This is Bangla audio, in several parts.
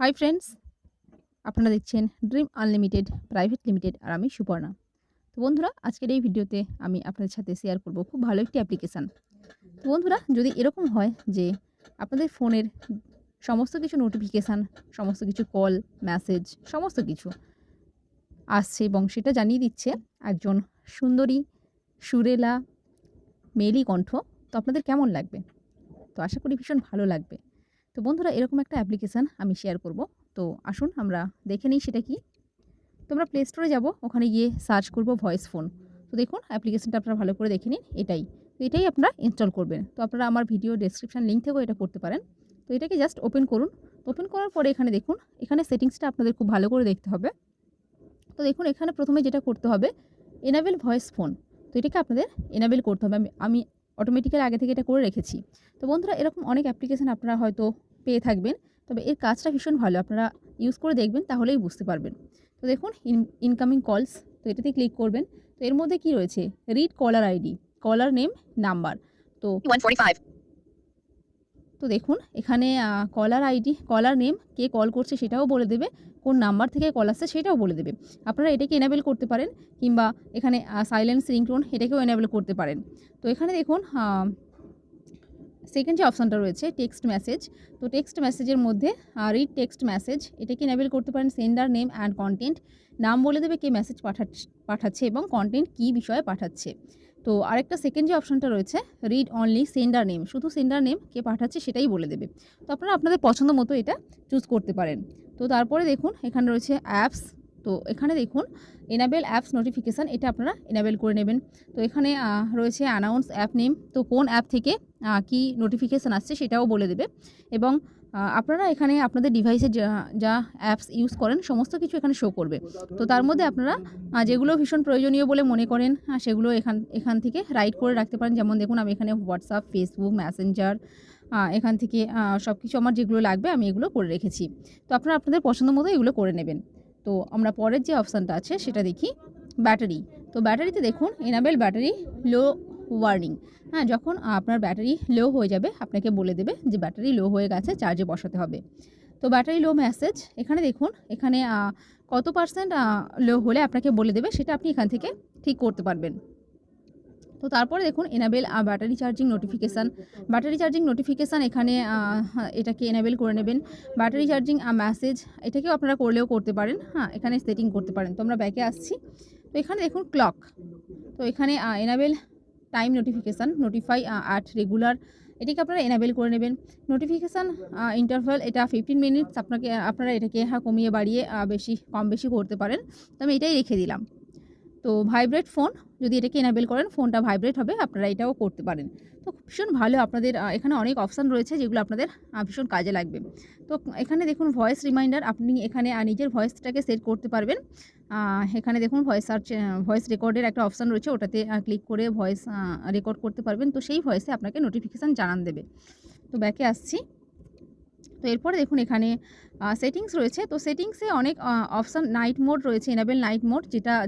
হাই ফ্রেন্ডস, আপনারা দেখছেন ড্রিম আনলিমিটেড প্রাইভেট লিমিটেড আর আমি সুপর্ণা। তো বন্ধুরা, আজকের এই ভিডিওতে আমি আপনাদের সাথে শেয়ার করব খুব ভালো একটি অ্যাপ্লিকেশান। তো বন্ধুরা, যদি এরকম হয় যে আপনাদের ফোনের সমস্ত কিছু নোটিফিকেশান, সমস্ত কিছু কল, মেসেজ সমস্ত কিছু আসছে এবং সেটা জানিয়ে দিচ্ছে একজন সুন্দরী, সুরেলা, মেয়েলি কণ্ঠ, তো আপনাদের কেমন লাগবে? তো আশা করি ভীষণ ভালো লাগবে। তো বন্ধুরা, এরকম একটা অ্যাপ্লিকেশান আমি শেয়ার করব। তো আসুন আমরা দেখে নিই সেটা কি। তো আমরা প্লে স্টোরে যাব, ওখানে গিয়ে সার্চ করব ভয়েস ফোন। তো দেখুন অ্যাপ্লিকেশনটা আপনারা ভালো করে দেখে নিন, এটাই। তো এটাই আপনারা ইনস্টল করবেন। তো আপনারা আমার ভিডিও ডেসক্রিপশন লিঙ্ক থেকেও এটা করতে পারেন। তো এটাকে জাস্ট ওপেন করুন। ওপেন করার পরে এখানে দেখুন, এখানে সেটিংসটা আপনাদের খুব ভালো করে দেখতে হবে। তো দেখুন এখানে প্রথমে যেটা করতে হবে, এনাবেল ভয়েস ফোন। তো এটাকে আপনাদের এনাবেল করতে হবে। আমি অটোমেটিক্যালি আগে থেকে এটা করে রেখেছি। তো বন্ধুরা, এরকম অনেক অ্যাপ্লিকেশন আপনারা হয়তো পেয়ে থাকবেন। তবে এর কাজটা ভীষণ ভালো। আপনারা ইউজ করে দেখবেন, তাহলেই বুঝতে পারবেন। তো দেখুন ইনকামিং কলস, তো এটাতে ক্লিক করবেন। তো এর মধ্যে কি রয়েছে, রিড কলার আইডি, কলার নেম, নাম্বার। তো 145 তো দেখুন এখানে কলার আইডি, কলার নেম, কে কল করছে সেটাও বলে দেবে, কোন নাম্বার থেকে কল আসছে সেটাও বলে দেবে। আপনারা এটাকে এনাবেল করতে পারেন, কিংবা এখানে সাইলেন্স রিংটোন এটাকেও এনাবেল করতে পারেন। তো এখানে দেখুন সেকেন্ড যে অপশানটা রয়েছে টেক্সট মেসেজ। তো টেক্সট মেসেজের মধ্যে রিড টেক্সট মেসেজ, এটাকে এনাবেল করতে পারেন। সেন্ডার নেম অ্যান্ড কন্টেন্ট, নাম বলে দেবে কে মেসেজ পাঠাচ্ছে এবং কন্টেন্ট কী বিষয়ে পাঠাচ্ছে। তো আরেকটা সেকেন্ড যে অপশানটা রয়েছে রিড অনলি সেন্ডার নেম, শুধু সেন্ডার নেম কে পাঠাচ্ছে সেটাই বলে দেবে। তো আপনারা আপনাদের পছন্দ মতো এটা চুজ করতে পারেন। তো তারপরে দেখুন এখানে রয়েছে অ্যাপস। তো এখানে দেখুন এনাবেল অ্যাপস নোটিফিকেশান, এটা আপনারা এনাবেল করে নেবেন। তো এখানে রয়েছে অ্যানাউন্স অ্যাপ নেম, তো কোন অ্যাপ থেকে কি নোটিফিকেশান আসছে সেটাও বলে দেবে। এবং আপনারা এখানে আপনাদের ডিভাইসে যা যা অ্যাপস ইউজ করেন সমস্ত কিছু এখানে শো করবে। তো তার মধ্যে আপনারা যেগুলো ভীষণ প্রয়োজনীয় বলে মনে করেন সেগুলো এখান থেকে রাইট করে রাখতে পারেন। যেমন দেখুন আমি এখানে হোয়াটসঅ্যাপ, ফেসবুক, মেসেঞ্জার, এখান থেকে সব কিছু আমার যেগুলো লাগবে আমি এগুলো করে রেখেছি। তো আপনারা আপনাদের পছন্দ মতো এগুলো করে নেবেন। তো আমরা পরের যে অপশানটা আছে সেটা দেখি, ব্যাটারি। তো ব্যাটারিতে দেখুন এনাবেল ব্যাটারি লো ওয়ার্নিং। হ্যাঁ, যখন আপনার ব্যাটারি লো হয়ে যাবে আপনাকে বলে দেবে যে ব্যাটারি লো হয়ে গেছে, চার্জে বসাতে হবে। তো ব্যাটারি লো মেসেজ, এখানে দেখুন এখানে কত পার্সেন্ট লো হলে আপনাকে বলে দেবে, সেটা আপনি এখান থেকে ঠিক করতে পারবেন। তো তারপরে দেখুন enable battery charging notification. Battery charging notification এখানে এটাকে এনাবেল করে নেবেন। ব্যাটারি চার্জিং মেসেজ, এটাকেও আপনারা করলেও করতে পারেন। হ্যাঁ, এখানে সেটিং করতে পারেন। তো আমরা ব্যাকে আসছি। তো এখানে দেখুন ক্লক। তো এখানে enable time notification, notify at regular, এটাকে আপনারা এনাবেল করে নেবেন। নোটিফিকেশান ইন্টারভাল, এটা 15 মিনিটস, আপনারা এটাকে কমিয়ে বাড়িয়ে কম বেশি করতে পারেন। তো আমি এটাই রেখে দিলাম। তো ভাইব্রেট ফোন, যদি এটাকে এনাবেল করেন ফোনটা ভাইব্রেট হবে, আপনারা এটাও করতে পারেন। তো ভীষণ ভালো, আপনাদের এখানে অনেক অপশান রয়েছে যেগুলো আপনাদের ভীষণ কাজে লাগবে। তো এখানে দেখুন ভয়েস রিমাইন্ডার, আপনি এখানে নিজের ভয়েসটাকে সেট করতে পারবেন। এখানে দেখুন ভয়েস রেকর্ডের একটা অপশান রয়েছে, ওটাতে ক্লিক করে ভয়েস রেকর্ড করতে পারবেন। তো সেই ভয়েসে আপনাকে নোটিফিকেশান জানান দেবে। তো ব্যাকে আসছি। তো এরপরে দেখুন এখানে সেটিংস রয়েছে। তো সেটিংসে অনেক অপশান, নাইট মোড রয়েছে, এনাবেল নাইট মোড,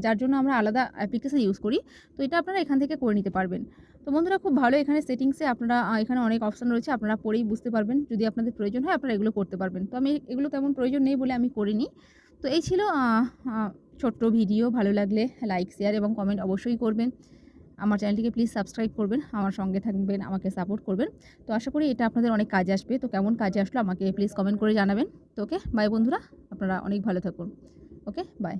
যার জন্য আমরা আলাদা অ্যাপ্লিকেশান ইউজ করি। তো এটা আপনারা এখান থেকে করে নিতে পারবেন। তো বন্ধুরা, খুব ভালো, এখানে সেটিংসে আপনারা এখানে অনেক অপশান রয়েছে, আপনারা পড়েই বুঝতে পারবেন। যদি আপনাদের প্রয়োজন হয় আপনারা এগুলো করতে পারবেন। তো আমি এগুলো তেমন প্রয়োজন নেই বলে আমি করিনি। তো এই ছিল ছোট্ট ভিডিও। ভালো লাগলে লাইক, শেয়ার এবং কমেন্ট অবশ্যই করবেন। আমার চ্যানেলটিকে প্লিজ সাবস্ক্রাইব করবেন, আমার সঙ্গে থাকবেন, আমাকে সাপোর্ট করবেন। তো আশা করি এটা আপনাদের অনেক কাজে আসবে। তো কেমন কাজে আসলো আমাকে প্লিজ কমেন্ট করে জানাবেন। তো ওকে, বাই বন্ধুরা, আপনারা অনেক ভালো থাকুন। ওকে, বাই।